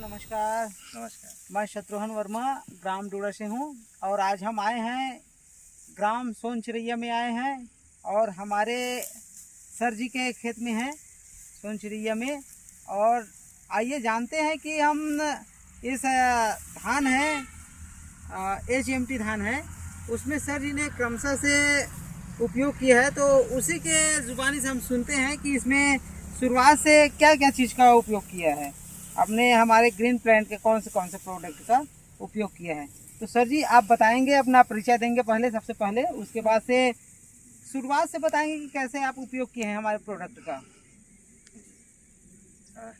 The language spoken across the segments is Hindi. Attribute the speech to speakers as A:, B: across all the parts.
A: नमस्कार।
B: नमस्कार।
A: मैं शत्रुघ्न वर्मा ग्राम डूड़ा से हूँ और आज हम आए हैं ग्राम सोनचिरैया में आए हैं और हमारे सर जी के खेत में हैं सोनचिरैया में। और आइए जानते हैं कि हम इस धान है HMT धान है उसमें सर जी ने क्रमशः से उपयोग किया है, तो उसी के जुबानी से हम सुनते हैं कि इसमें शुरुआत से क्या क्या चीज़ का उपयोग किया है। आपने हमारे ग्रीन प्लांट के कौन से प्रोडक्ट का उपयोग किया है। तो सर जी आप बताएंगे, अपना परिचय देंगे पहले, सबसे पहले, उसके बाद से शुरुआत से बताएंगे कि कैसे आप उपयोग किए हैं हमारे प्रोडक्ट का।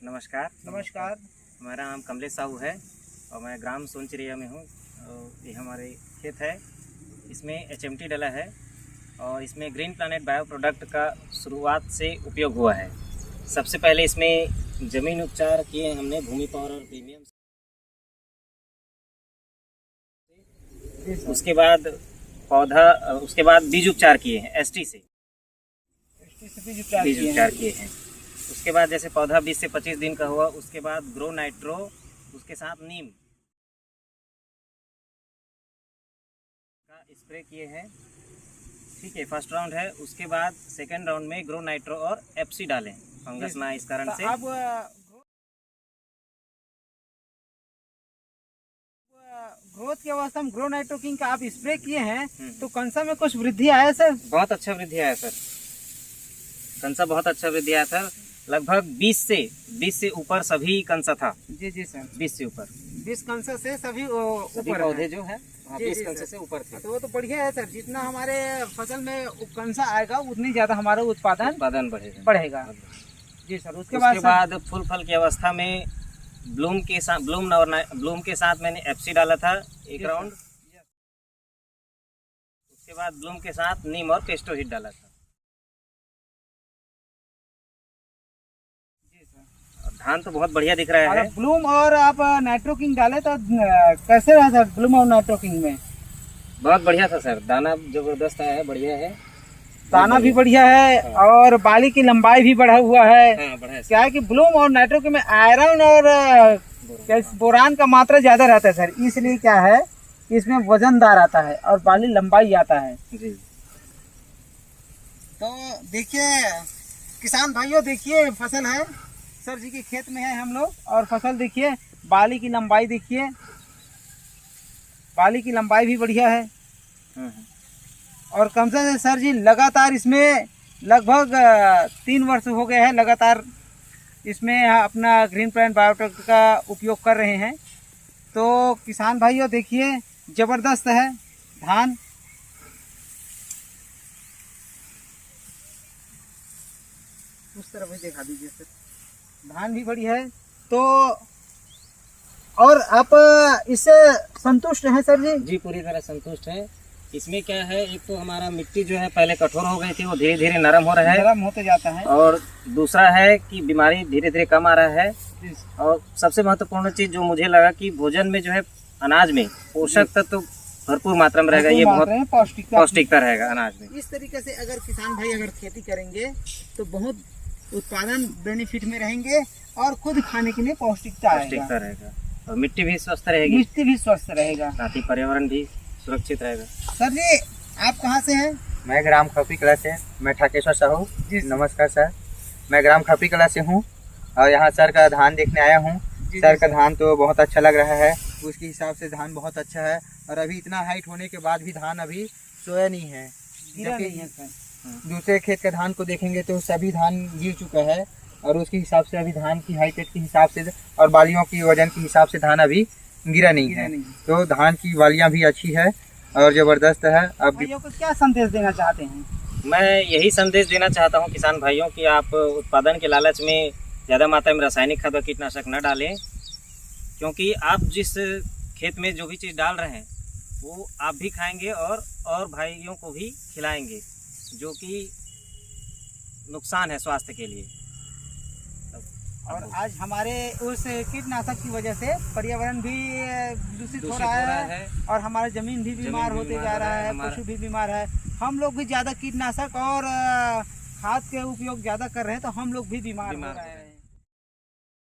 B: नमस्कार।
A: नमस्कार।
B: हमारा नाम कमलेश साहू है और मैं ग्राम सोनचिरैया में हूँ। ये हमारे खेत है, इसमें HMT डला है और इसमें ग्रीन प्लानेट बायो प्रोडक्ट का शुरुआत से उपयोग हुआ है। सबसे पहले इसमें जमीन उपचार किए हमने भूमि पावर और प्रीमियम, उसके बाद उसके बाद बीज उपचार किए हैं ST से बीज उपचार किए हैं। उसके बाद जैसे पौधा 20 से 25 दिन का हुआ, उसके बाद ग्रो नाइट्रो, उसके साथ नीम का स्प्रे किए हैं। ठीक है, फर्स्ट राउंड है। उसके बाद सेकंड राउंड में ग्रो नाइट्रो और FC डालें फंगस ना इस कारण से।
A: अब ग्रोथ की अवस्था में ग्रो नाइट्रो किंग का आप स्प्रे किए हैं, तो कंसा में कुछ वृद्धि आया सर?
B: बहुत अच्छा वृद्धि आया सर, कंसा बहुत अच्छा वृद्धि आया था। लगभग 20 से ऊपर सभी कंसा था।
A: जी जी सर,
B: 20 से ऊपर,
A: 20 कंसा से सभी ऊपर
B: पौधे जो है 20
A: जी
B: कंसा
A: सर।
B: से ऊपर थे।
A: तो वो तो बढ़िया है सर, जितना हमारे फसल में कंसा आएगा उतनी ज्यादा हमारा उत्पादन बढ़ेगा। जी सर। उसके बाद
B: फूल फल की अवस्था में ब्लूम के साथ मैंने FC डाला था एक राउंड। उसके बाद ब्लूम के साथ नीम और पेस्टो हिट डाला था।
A: जी सर।
B: और धान तो बहुत बढ़िया दिख रहा है।
A: ब्लूम और आप नाइट्रो किंग डाले तो कैसे रहा सर ब्लूम और नाइट्रो किंग में?
B: बहुत बढ़िया था सर, दाना जबरदस्त आया है, बढ़िया है,
A: दाना भी बढ़िया है और बाली की लंबाई भी बढ़ा हुआ है।
B: हाँ, बढ़िया।
A: क्या है कि ब्लूम और नाइट्रो किंग में आयरन और बोरान का मात्रा ज्यादा रहता है सर, इसलिए क्या है इसमें वजनदार आता है और बाली लंबाई आता है
B: जी।
A: तो देखिए किसान भाइयों, देखिए फसल है सर जी के खेत में है हम लोग, और फसल देखिए, बाली की लंबाई देखिए, बाली की लंबाई भी बढ़िया है। और कम से सर जी लगातार इसमें लगभग 3 वर्ष हो गए हैं लगातार इसमें अपना ग्रीन प्लांट बायोटेक का उपयोग कर रहे हैं। तो किसान भाइयों देखिए जबरदस्त है धान, उस तरफ भी दिखा दीजिए सर, धान भी बढ़िया है। तो और आप इससे संतुष्ट हैं सर जी?
B: जी, पूरी तरह संतुष्ट है। इसमें क्या है, एक तो हमारा मिट्टी जो है पहले कठोर हो गई थी, वो धीरे धीरे नरम हो रहा है,
A: नरम होते जाता है।
B: और दूसरा है कि बीमारी धीरे धीरे कम आ रहा है। और सबसे महत्वपूर्ण चीज जो मुझे लगा कि भोजन में जो है अनाज में पोषक तत्व भरपूर मात्रा में रहेगा, ये बहुत पौष्टिकता रहेगा अनाज में।
A: इस तरीके से अगर किसान भाई अगर खेती करेंगे तो बहुत उत्पादन बेनिफिट में रहेंगे और खुद खाने के लिए पौष्टिकता
B: रहेगा और मिट्टी भी स्वस्थ रहेगी,
A: साथ
B: ही पर्यावरण भी सुरक्षित रहेगा।
A: सर जी आप कहाँ से हैं?
C: मैं ग्राम खपरी कला से, मैं ठाकेश्वर साहू जी। नमस्कार सर, मैं ग्राम खपरी कला से हूँ और यहाँ सर का धान देखने आया हूँ। सर का धान तो बहुत अच्छा लग रहा है, उसके हिसाब से धान बहुत अच्छा है। और अभी इतना हाइट होने के बाद भी धान अभी सोया नहीं है,
A: गिरा नहीं है सर।
C: दूसरे खेत का धान को देखेंगे तो सभी धान गिर चुका है और उसके हिसाब से अभी धान की हाइट के हिसाब से और बालियों की वजन के हिसाब से धान अभी गिरा नहीं है। तो धान की बालियां भी अच्छी है और जबरदस्त है। अब
A: भाइयों को क्या संदेश देना चाहते हैं?
B: मैं यही संदेश देना चाहता हूं किसान भाइयों कि आप उत्पादन के लालच में ज़्यादा मात्रा में रासायनिक खाद व कीटनाशक न डालें, क्योंकि आप जिस खेत में जो भी चीज़ डाल रहे हैं वो आप भी खाएंगे और भाइयों को भी खिलाएंगे, जो कि नुकसान है स्वास्थ्य के लिए।
A: और आज हमारे उस कीटनाशक की वजह से पर्यावरण भी दूषित हो रहा है और हमारा जमीन भी बीमार होते जा रहा है, पशु भी बीमार है। हम लोग भी ज़्यादा कीटनाशक और खाद के उपयोग ज़्यादा कर रहे हैं तो हम लोग भी बीमार हो रहे हैं।